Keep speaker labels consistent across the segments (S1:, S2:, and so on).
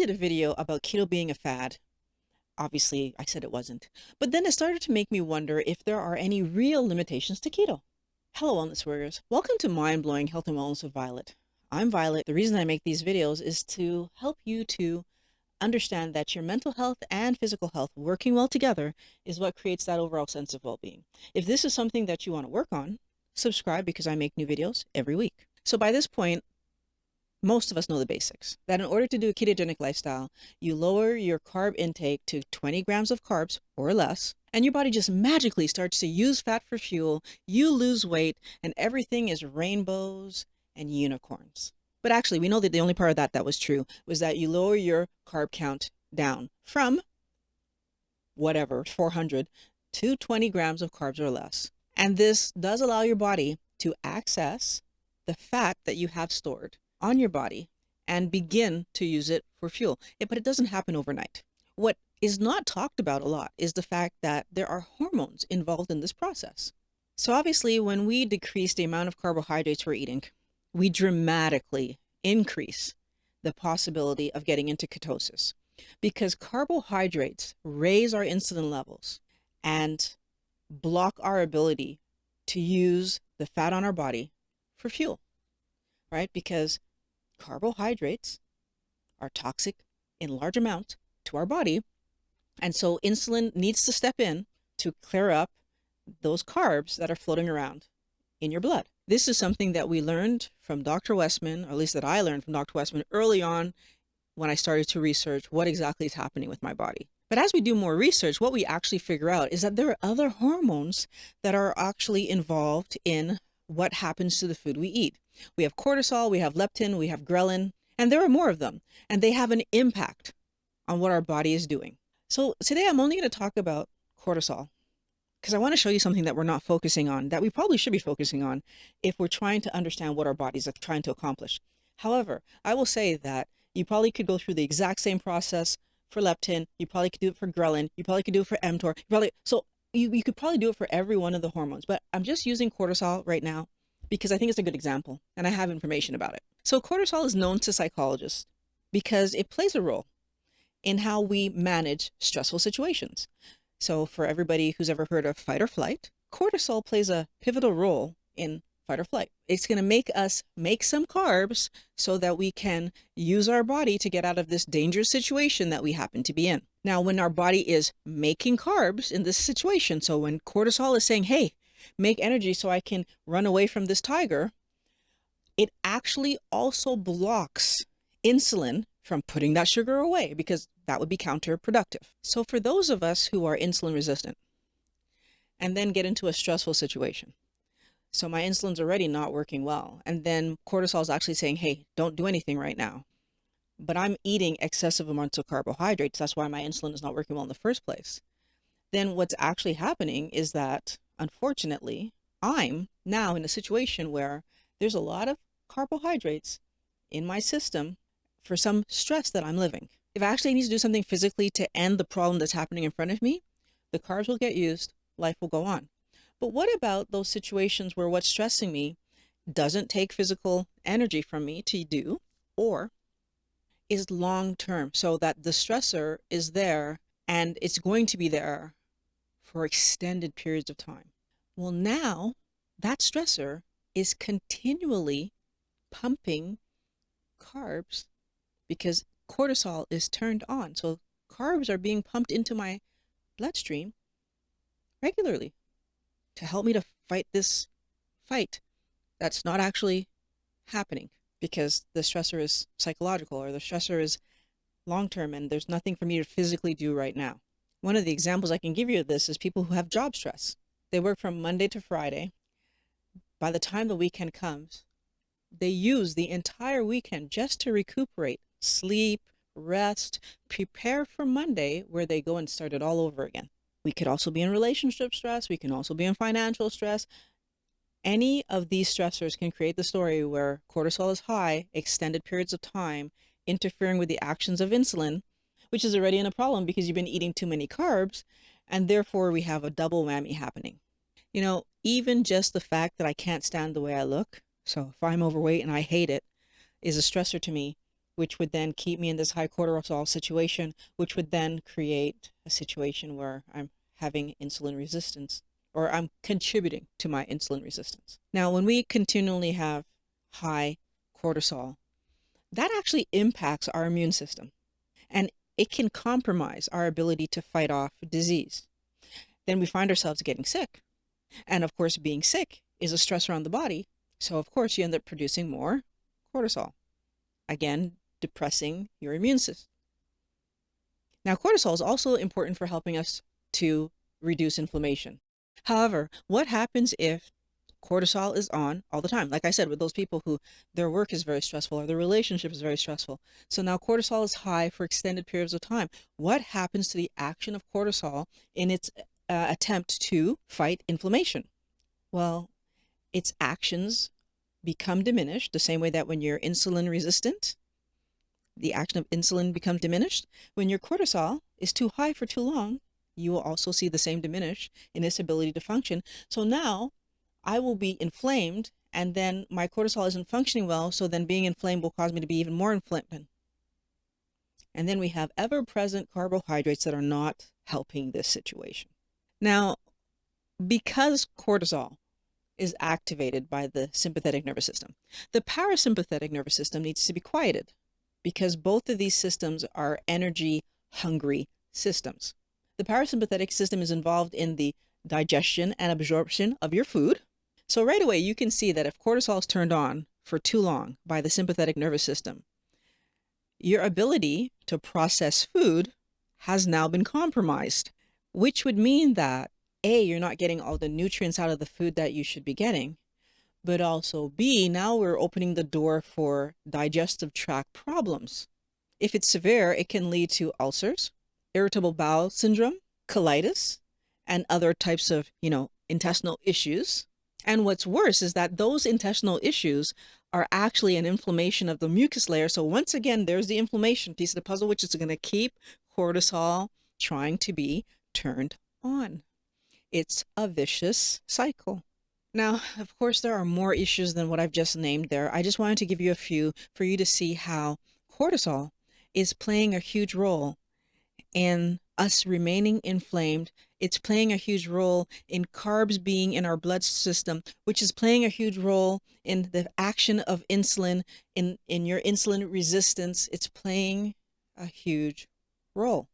S1: did a video about keto being a fad. Obviously, I said it wasn't. But then it started to make me wonder if there are any real limitations to keto. Hello, Wellness Warriors. Welcome to Mind Blowing Health and Wellness with Violet. I'm Violet. The reason I make these videos is to help you to understand that your mental health and physical health working well together is what creates that overall sense of well-being. If this is something that you want to work on, subscribe because I make new videos every week. So by this point, most of us know the basics, that in order to do a ketogenic lifestyle, you lower your carb intake to 20 grams of carbs or less, and your body just magically starts to use fat for fuel, you lose weight, and everything is rainbows and unicorns. But actually, we know that the only part of that was true was that you lower your carb count down from whatever, 400 to 20 grams of carbs or less. And this does allow your body to access the fat that you have stored on your body and begin to use it for fuel. But it doesn't happen overnight. What is not talked about a lot is the fact that there are hormones involved in this process. So obviously, when we decrease the amount of carbohydrates we're eating, we dramatically increase the possibility of getting into ketosis, because carbohydrates raise our insulin levels and block our ability to use the fat on our body for fuel, right? Because carbohydrates are toxic in large amounts to our body. And so insulin needs to step in to clear up those carbs that are floating around in your blood. This is something that we learned from Dr. Westman, or at least that I learned from Dr. Westman early on when I started to research what exactly is happening with my body. But as we do more research, what we actually figure out is that there are other hormones that are actually involved in what happens to the food we eat. We have cortisol, we have leptin, we have ghrelin, and there are more of them, and they have an impact on what our body is doing. So today I'm only going to talk about cortisol because I want to show you something that we're not focusing on, that we probably should be focusing on if we're trying to understand what our bodies are trying to accomplish. However, I will say that you probably could go through the exact same process for leptin, you probably could do it for ghrelin, you probably could do it for mTOR, you could probably do it for every one of the hormones, but I'm just using cortisol right now because I think it's a good example and I have information about it. So cortisol is known to psychologists because it plays a role in how we manage stressful situations. So for everybody who's ever heard of fight or flight, cortisol plays a pivotal role in fight or flight. It's going to make us make some carbs so that we can use our body to get out of this dangerous situation that we happen to be in. Now, when our body is making carbs in this situation, so when cortisol is saying, hey, make energy so I can run away from this tiger, it actually also blocks insulin from putting that sugar away because that would be counterproductive. So for those of us who are insulin resistant and then get into a stressful situation, so my insulin's already not working well, and then cortisol is actually saying, hey, don't do anything right now, but I'm eating excessive amounts of carbohydrates, that's why my insulin is not working well in the first place. Then what's actually happening is that, unfortunately, I'm now in a situation where there's a lot of carbohydrates in my system for some stress that I'm living. If I actually need to do something physically to end the problem that's happening in front of me, the carbs will get used, life will go on. But what about those situations where what's stressing me doesn't take physical energy from me to do, or is long term, so that the stressor is there and it's going to be there for extended periods of time? Well, now that stressor is continually pumping carbs because cortisol is turned on. So carbs are being pumped into my bloodstream regularly to help me to fight this fight that's not actually happening because the stressor is psychological or the stressor is long-term and there's nothing for me to physically do right now. One of the examples I can give you of this is people who have job stress. They work from Monday to Friday. By the time the weekend comes, they use the entire weekend just to recuperate, sleep, rest, prepare for Monday where they go and start it all over again. We could also be in relationship stress. We can also be in financial stress. Any of these stressors can create the story where cortisol is high, extended periods of time, interfering with the actions of insulin, which is already in a problem because you've been eating too many carbs, and therefore we have a double whammy happening. You know, even just the fact that I can't stand the way I look, so if I'm overweight and I hate it, is a stressor to me which would then keep me in this high cortisol situation, which would then create a situation where I'm having insulin resistance, or I'm contributing to my insulin resistance. Now, when we continually have high cortisol, that actually impacts our immune system, and it can compromise our ability to fight off disease. Then we find ourselves getting sick. And of course, being sick is a stressor on the body. So of course, you end up producing more cortisol. Again, depressing your immune system. Now, cortisol is also important for helping us to reduce inflammation. However, what happens if cortisol is on all the time? Like I said, with those people who their work is very stressful or their relationship is very stressful. So now cortisol is high for extended periods of time. What happens to the action of cortisol in its attempt to fight inflammation? Well, its actions become diminished the same way that when you're insulin resistant, the action of insulin becomes diminished. When your cortisol is too high for too long, you will also see the same diminish in its ability to function. So now I will be inflamed, and then my cortisol isn't functioning well. So then being inflamed will cause me to be even more inflamed. And then we have ever-present carbohydrates that are not helping this situation. Now, because cortisol is activated by the sympathetic nervous system, the parasympathetic nervous system needs to be quieted, because both of these systems are energy hungry systems. The parasympathetic system is involved in the digestion and absorption of your food. So right away, you can see that if cortisol is turned on for too long by the sympathetic nervous system, your ability to process food has now been compromised, which would mean that A, you're not getting all the nutrients out of the food that you should be getting, but also B, now we're opening the door for digestive tract problems. If it's severe, it can lead to ulcers, irritable bowel syndrome, colitis, and other types of, intestinal issues. And what's worse is that those intestinal issues are actually an inflammation of the mucus layer. So once again, there's the inflammation piece of the puzzle, which is going to keep cortisol trying to be turned on. It's a vicious cycle. Now, of course, there are more issues than what I've just named there. I just wanted to give you a few for you to see how cortisol is playing a huge role in us remaining inflamed. It's playing a huge role in carbs being in our blood system, which is playing a huge role in the action of insulin, in your insulin resistance. It's playing a huge role.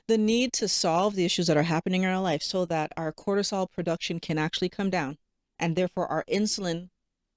S1: The need to solve the issues that are happening in our life so that our cortisol production can actually come down, and therefore our insulin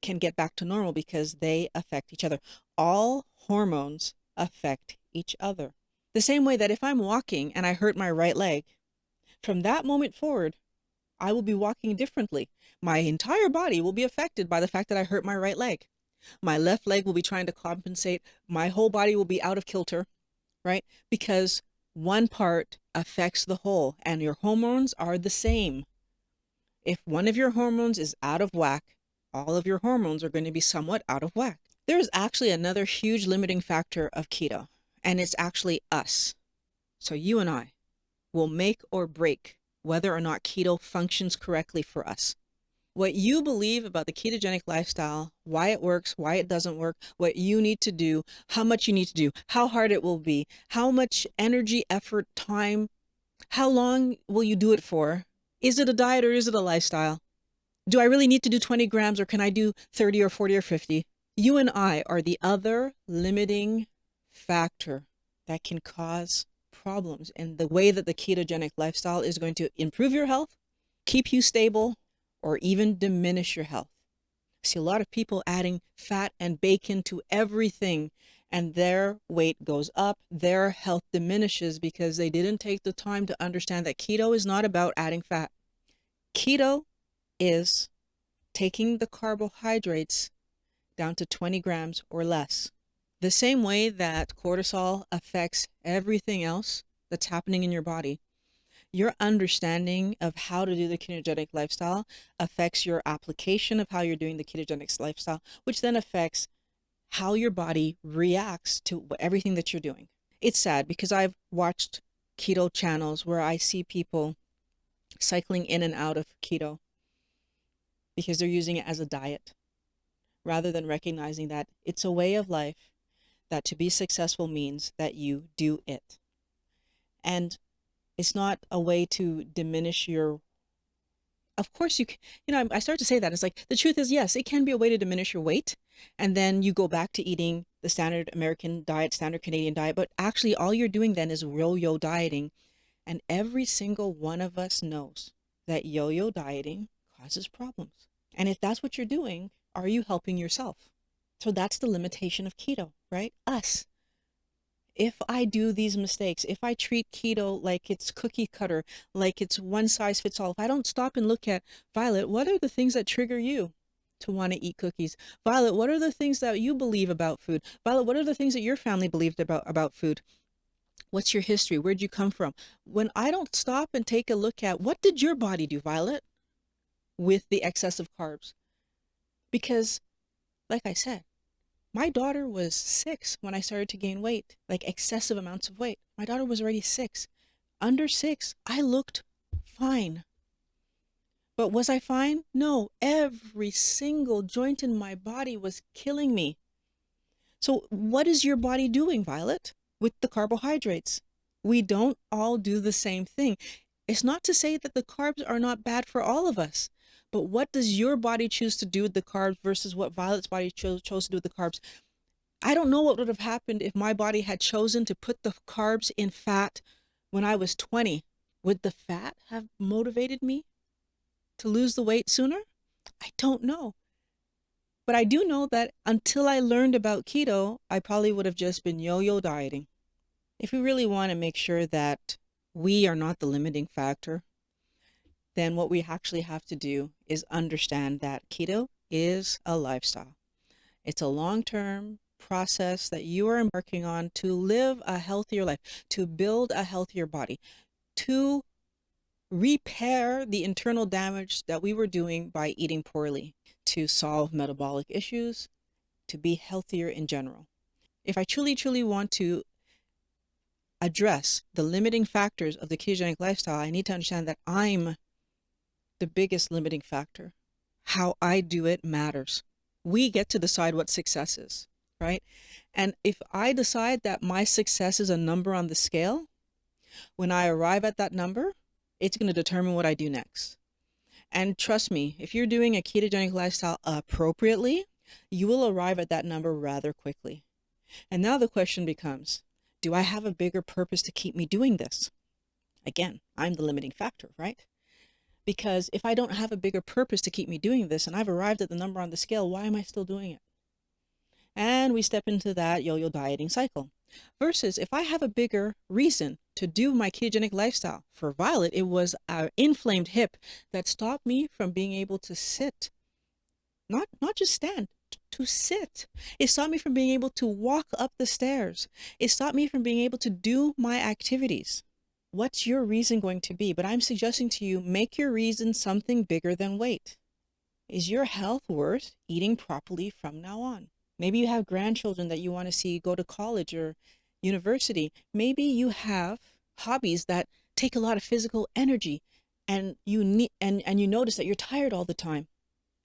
S1: can get back to normal, because they affect each other. All hormones affect each other. The same way that if I'm walking and I hurt my right leg, from that moment forward, I will be walking differently. My entire body will be affected by the fact that I hurt my right leg. My left leg will be trying to compensate. My whole body will be out of kilter, right? Because one part affects the whole, and your hormones are the same. If one of your hormones is out of whack, all of your hormones are going to be somewhat out of whack. There is actually another huge limiting factor of keto, and it's actually us. So you and I will make or break whether or not keto functions correctly for us. What you believe about the ketogenic lifestyle, why it works, why it doesn't work, what you need to do, how much you need to do, how hard it will be, how much energy, effort, time, how long will you do it for? Is it a diet or is it a lifestyle? Do I really need to do 20 grams, or can I do 30 or 40 or 50? You and I are the other limiting factor that can cause problems in the way that the ketogenic lifestyle is going to improve your health, keep you stable, or even diminish your health. I see a lot of people adding fat and bacon to everything, and their weight goes up, their health diminishes, because they didn't take the time to understand that keto is not about adding fat. Keto is taking the carbohydrates down to 20 grams or less. The same way that cortisol affects everything else that's happening in your body, your understanding of how to do the ketogenic lifestyle affects your application of how you're doing the ketogenic lifestyle, which then affects how your body reacts to everything that you're doing. It's sad because I've watched keto channels where I see people cycling in and out of keto because they're using it as a diet, rather than recognizing that it's a way of life that to be successful means that you do it. And it's not a way to diminish your, of course I start to say that. It's like, the truth is, yes, it can be a way to diminish your weight. And then you go back to eating the standard American diet, standard Canadian diet. But actually, all you're doing then is yo-yo dieting. And every single one of us knows that yo-yo dieting causes problems. And if that's what you're doing, are you helping yourself? So that's the limitation of keto, right? Us. If I do these mistakes, if I treat keto like it's cookie cutter, like it's one size fits all, if I don't stop and look at, Violet, what are the things that trigger you to want to eat cookies? Violet, what are the things that you believe about food? Violet, what are the things that your family believed about food? What's your history? Where'd you come from? When I don't stop and take a look at, what did your body do, Violet, with the excessive carbs? Because, like I said, my daughter was 6 when I started to gain weight, like excessive amounts of weight. My daughter was already 6. Under 6, I looked fine. But was I fine? No. Every single joint in my body was killing me. So what is your body doing, Violet, with the carbohydrates? We don't all do the same thing. It's not to say that the carbs are not bad for all of us. But what does your body choose to do with the carbs versus what Violet's body chose to do with the carbs? I don't know what would have happened if my body had chosen to put the carbs in fat when I was 20. Would the fat have motivated me to lose the weight sooner? I don't know. But I do know that until I learned about keto, I probably would have just been yo-yo dieting. If we really want to make sure that we are not the limiting factor, then what we actually have to do is understand that keto is a lifestyle. It's a long-term process that you are embarking on to live a healthier life, to build a healthier body, to repair the internal damage that we were doing by eating poorly, to solve metabolic issues, to be healthier in general. If I truly, truly want to address the limiting factors of the ketogenic lifestyle, I need to understand that I'm the biggest limiting factor. How I do it matters. We get to decide what success is, right? And if I decide that my success is a number on the scale, when I arrive at that number, it's going to determine what I do next. And trust me, if you're doing a ketogenic lifestyle appropriately, you will arrive at that number rather quickly. And now the question becomes, do I have a bigger purpose to keep me doing this? Again, I'm the limiting factor, right? Because if I don't have a bigger purpose to keep me doing this and I've arrived at the number on the scale, why am I still doing it? And we step into that yo-yo dieting cycle. Versus if I have a bigger reason to do my ketogenic lifestyle. For Violet, it was an inflamed hip that stopped me from being able to sit. Not just stand, to sit. It stopped me from being able to walk up the stairs. It stopped me from being able to do my activities. What's your reason going to be? But I'm suggesting to you, make your reason something bigger than weight. Is your health worth eating properly from now on? Maybe you have grandchildren that you want to see go to college or university. Maybe you have hobbies that take a lot of physical energy and you need and you notice that you're tired all the time.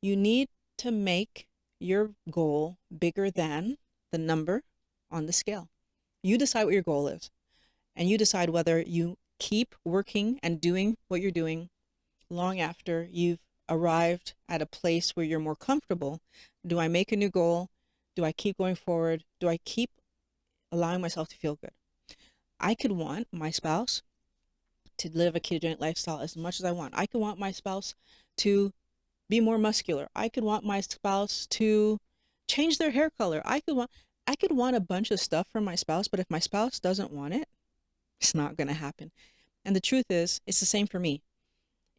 S1: You need to make your goal bigger than the number on the scale. You decide what your goal is. And you decide whether you keep working and doing what you're doing long after you've arrived at a place where you're more comfortable. Do I make a new goal? Do I keep going forward? Do I keep allowing myself to feel good? I could want my spouse to live a ketogenic lifestyle as much as I want. I could want my spouse to be more muscular. I could want my spouse to change their hair color. I could want a bunch of stuff from my spouse, but if my spouse doesn't want it, it's not going to happen. And the truth is, it's the same for me.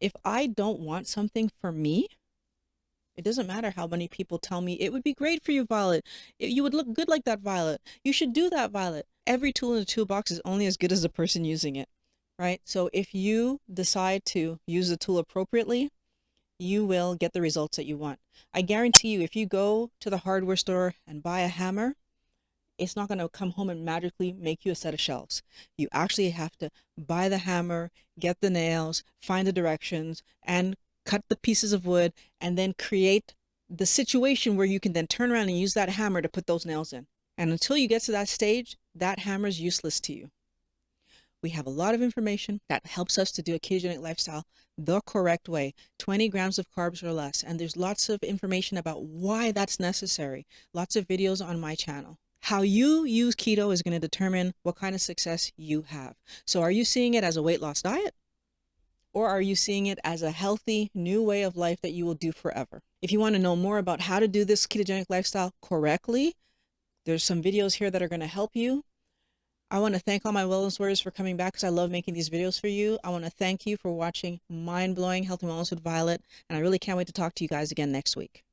S1: If I don't want something for me, it doesn't matter how many people tell me, it would be great for you, Violet. You would look good like that, Violet. You should do that, Violet. Every tool in the toolbox is only as good as the person using it, right? So if you decide to use the tool appropriately, you will get the results that you want. I guarantee you, if you go to the hardware store and buy a hammer, it's not going to come home and magically make you a set of shelves. You actually have to buy the hammer, get the nails, find the directions, and cut the pieces of wood, and then create the situation where you can then turn around and use that hammer to put those nails in. And until you get to that stage, that hammer is useless to you. We have a lot of information that helps us to do a ketogenic lifestyle the correct way, 20 grams of carbs or less. And there's lots of information about why that's necessary. Lots of videos on my channel. How you use keto is going to determine what kind of success you have. So are you seeing it as a weight loss diet? Or are you seeing it as a healthy new way of life that you will do forever? If you want to know more about how to do this ketogenic lifestyle correctly, there's some videos here that are going to help you. I want to thank all my wellness warriors for coming back because I love making these videos for you. I want to thank you for watching Mind Blowing Health and Wellness with Violet, and I really can't wait to talk to you guys again next week.